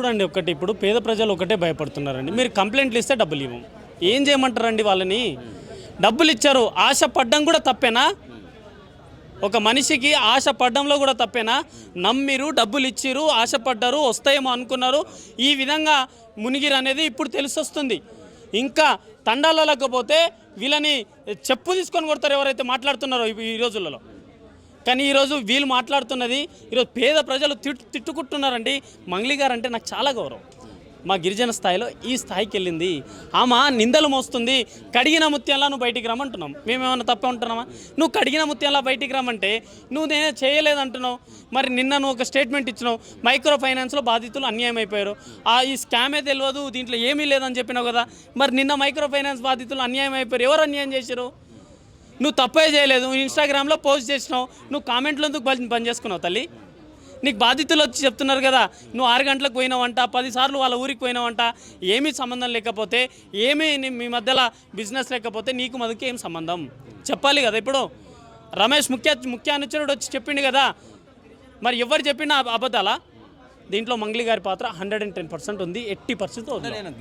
చూడండి ఒకటి, ఇప్పుడు పేద ప్రజలు ఒకటే భయపడుతున్నారండి. మీరు కంప్లైంట్లు ఇస్తే డబ్బులు ఇవ్వం, ఏం చేయమంటారండి వాళ్ళని? డబ్బులు ఇచ్చారు, ఆశ పడ్డం కూడా తప్పేనా? ఒక మనిషికి ఆశ పడ్డంలో కూడా తప్పేనా? నమ్మిరు, డబ్బులు ఇచ్చిరు, ఆశపడ్డారు, వస్తాయేమో అనుకున్నారు, ఈ విధంగా మునిగిరు అనేది ఇప్పుడు తెలిసొస్తుంది. ఇంకా తండాలకపోతే వీళ్ళని చెప్పు తీసుకొని కొడతారు ఎవరైతే మాట్లాడుతున్నారో ఈ రోజులలో. కానీ ఈరోజు వీళ్ళు మాట్లాడుతున్నది, ఈరోజు పేద ప్రజలు తిట్టుకుంటున్నారండి. మంగ్లీ గారు అంటే నాకు చాలా గౌరవం. మా గిరిజన స్థాయిలో ఈ స్థాయికి వెళ్ళింది ఆమె, నిందలు మోస్తుంది. కడిగిన ముత్యంలా నువ్వు బయటికి రమ్మంటున్నాం, మేమేమన్నా తప్పే ఉంటున్నామా? నువ్వు కడిగిన ముత్యంలా బయటికి రమ్మంటే నువ్వు నేనే చేయలేదంటున్నావు. మరి నిన్న నువ్వు ఒక స్టేట్మెంట్ ఇచ్చినావు, మైక్రో ఫైనాన్స్లో బాధితులు అన్యాయం అయిపోయారు, ఈ స్కామే తెలియదు, దీంట్లో ఏమీ లేదని చెప్పినావు కదా. మరి నిన్న మైక్రో ఫైనాన్స్ బాధితులు అన్యాయం అయిపోయారు, ఎవరు అన్యాయం చేశారు? నువ్వు తప్పే చేయలేదు, ఇన్స్టాగ్రామ్లో పోస్ట్ చేసినావు, నువ్వు కామెంట్లు ఎందుకు బంద్ చేసుకున్నావు తల్లి? నీకు బాధితులు వచ్చి చెప్తున్నారు కదా, నువ్వు 6 గంటలకు పోయినావంట, 10 సార్లు వాళ్ళ ఊరికి పోయినావంట. ఏమీ సంబంధం లేకపోతే, ఏమీ మీ మధ్యలో బిజినెస్ లేకపోతే నీకు మధుకి ఏం సంబంధం చెప్పాలి కదా. ఇప్పుడు రమేష్ ముఖ్య అనుచరుడు వచ్చి చెప్పిండు కదా, మరి ఎవరు చెప్పినా అబద్ధాలా? దీంట్లో మంగ్లీ గారి పాత్ర 110% ఉంది, 80% ఉంది.